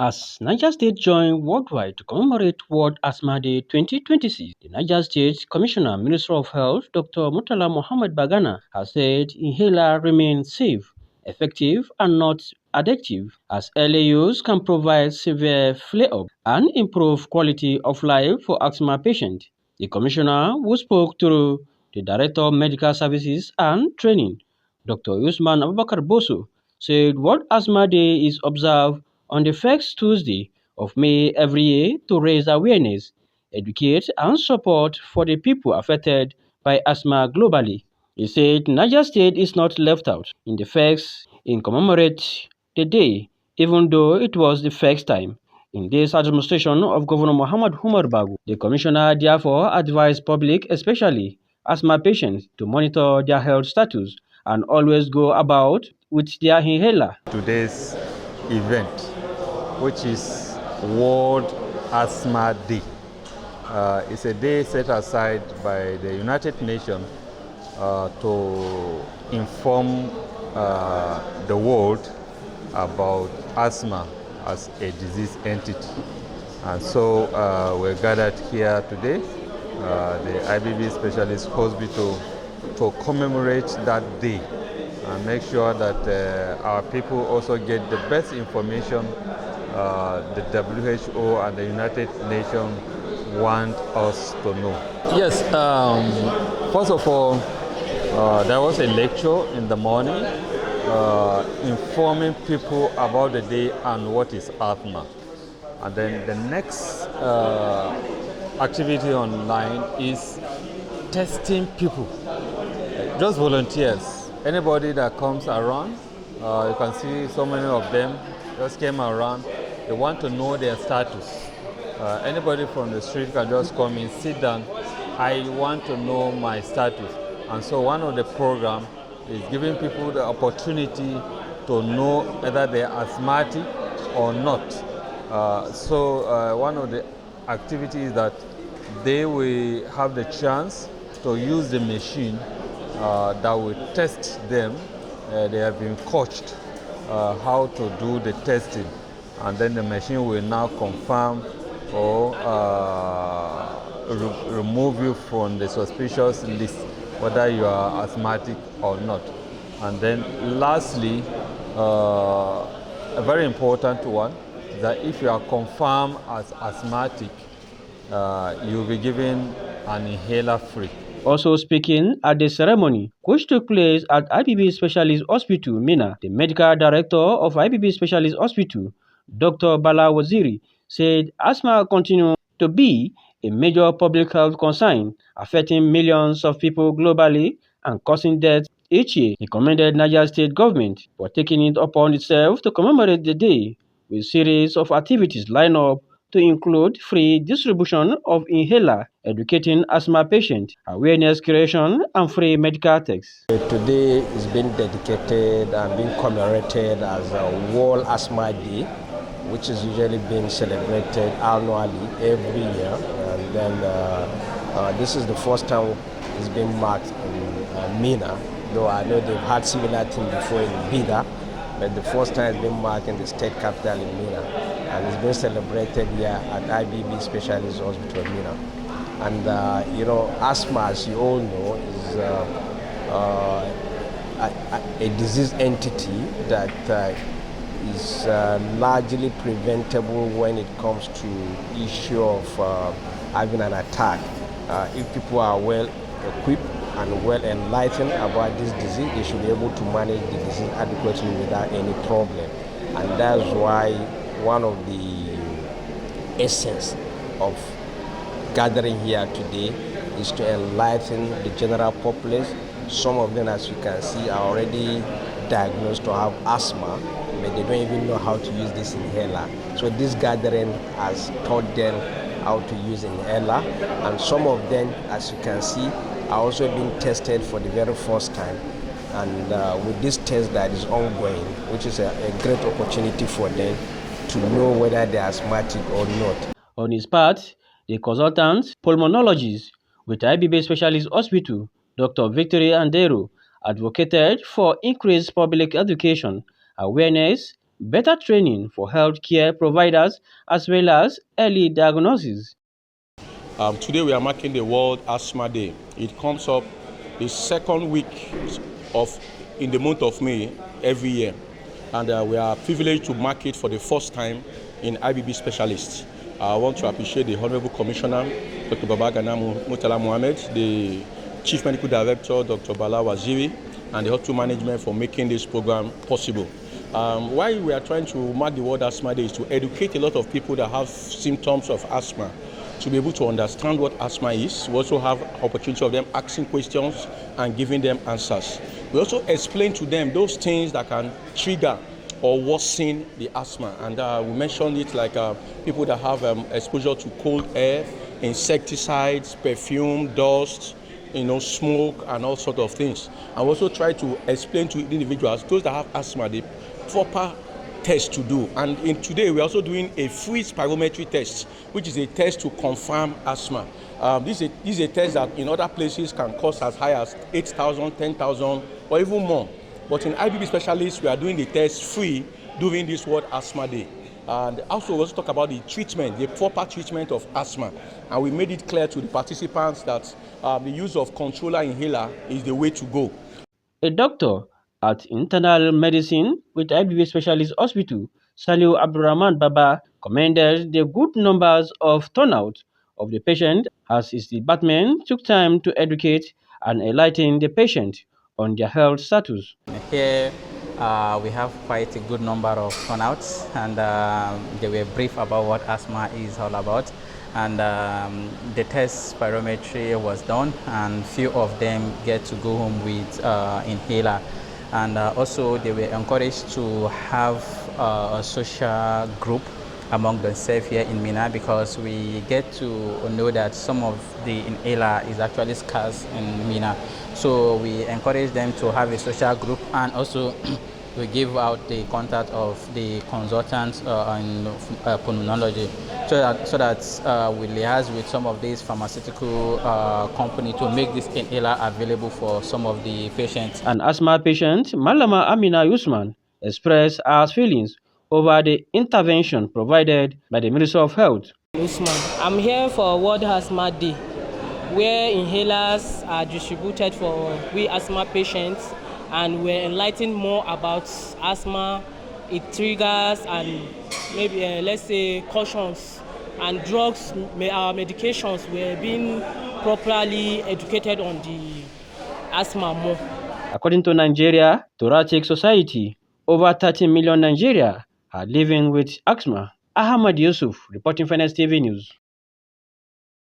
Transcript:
As Niger State joined worldwide to commemorate World Asthma Day 2026, the Niger State Commissioner, Minister of Health, Dr. Murtala Mohammed Bagana, has said inhaler remains safe, effective, and not addictive, as early use can provide severe flare-up and improve quality of life for asthma patients. The commissioner, who spoke through the Director of Medical Services and Training, Dr. Usman Abubakar Boso, said World Asthma Day is observed on the first Tuesday of May every year to raise awareness, educate, and support for the people affected by asthma globally. He said Niger State is not left out in the facts in commemorate the day, even though it was the first time in this administration of Governor Muhammad Umar Bago. The commissioner therefore advised public, especially asthma patients, to monitor their health status and always go about with their inhaler. Today's event, which is World Asthma Day, is a day set aside by the United Nations to inform the world about asthma as a disease entity. And so we're gathered here today, the IBB Specialist Hospital, to commemorate that day and make sure that our people also get the best information the WHO and the United Nations want us to know. Yes, first of all, there was a lecture in the morning informing people about the day and what is asthma. And then the next activity online is testing people, just volunteers. Anybody that comes around, you can see so many of them just came around. They want to know their status. Anybody from the street can just come in, sit down. I want to know my status. And so one of the programs is giving people the opportunity to know whether they're asthmatic or not. So one of the activities that they will have the chance to use the machine that will test them. They have been coached how to do the testing, and then the machine will now confirm or remove you from the suspicious list, whether you are asthmatic or not. And then lastly, a very important one, that if you are confirmed as asthmatic, you will be given an inhaler free. Also speaking at the ceremony, which took place at IBB Specialist Hospital, Mina, the medical director of IBB Specialist Hospital, Dr. Bala Waziri, said asthma continues to be a major public health concern, affecting millions of people globally and causing death each year. He commended Niger State government for taking it upon itself to commemorate the day with a series of activities lined up to include free distribution of inhaler, educating asthma patients, awareness creation, and free medical texts. Today is being dedicated and being commemorated as a World Asthma Day, which is usually being celebrated annually every year. And then this is the first time it's being marked in Mina, though I know they've had similar things before in Bida, but the first time it's been marked in the state capital in Mina. And it's been celebrated here at IBB Specialist Hospital, Mina. And you know, asthma, as you all know, is a disease entity that is largely preventable when it comes to issue of having an attack. If people are well equipped and well enlightened about this disease, they should be able to manage the disease adequately without any problem. And that's why one of the essence of gathering here today is to enlighten the general populace. Some of them, as you can see, are already diagnosed to have asthma, but they don't even know how to use this inhaler. So this gathering has taught them how to use inhaler, and some of them, as you can see, are also being tested for the very first time. And with this test that is ongoing, which is a great opportunity for them to know whether they are asthmatic or not. On his part, the consultant pulmonologist with IBB Specialist Hospital, Dr. Victory Andero, advocated for increased public education, awareness, better training for healthcare providers, as well as early diagnosis. Today we are marking the World Asthma Day. It comes up the second week of in the month of May every year, and we are privileged to mark it for the first time in IBB specialists. I want to appreciate the Honorable Commissioner, Dr. Babagana Murtala Mohammed, the Chief Medical Director, Dr. Bala Waziri, and the hospital management for making this program possible. Why we are trying to mark the World Asthma Day is to educate a lot of people that have symptoms of asthma, to be able to understand what asthma is. We also have opportunity of them asking questions and giving them answers. We also explain to them those things that can trigger or worsen the asthma. And we mentioned it like people that have exposure to cold air, insecticides, perfume, dust, smoke, and all sorts of things. And we also try to explain to individuals, those that have asthma, the proper test to do. And today we're also doing a free spirometry test, which is a test to confirm asthma. This is a test that in other places can cost as high as 8,000, 10,000, or even more. But in IBB specialists, we are doing the test free during this World Asthma Day. And also we also talk about the treatment, the proper treatment of asthma. And we made it clear to the participants that the use of controller inhaler is the way to go. A doctor at internal medicine with IBB Specialist Hospital, Saliu Abdurrahman Baba, commended the good numbers of turnout of the patient as his department took time to educate and enlighten the patient on their health status. Here we have quite a good number of turnouts, and they were brief about what asthma is all about. And the test spirometry was done, and few of them get to go home with inhaler. And also they were encouraged to have a social group among themselves here in Mina, because we get to know that some of the inhaler is actually scarce in Mina. So we encourage them to have a social group, and also we give out the contact of the consultants in pulmonology, so that we liaise with some of these pharmaceutical company to make this inhaler available for some of the patients. An asthma patient, Malama Amina Usman, expressed her feelings over the intervention provided by the Ministry of Health. Usman, I'm here for World Asthma Day, where inhalers are distributed for we asthma patients, and we're enlightened more about asthma, its triggers, and maybe let's say cautions, and drugs. Our medications were being properly educated on the asthma more. According to Nigeria Thoracic Society, over 30 million Nigeria are living with asthma. Ahmad Yusuf, reporting for NSTV News.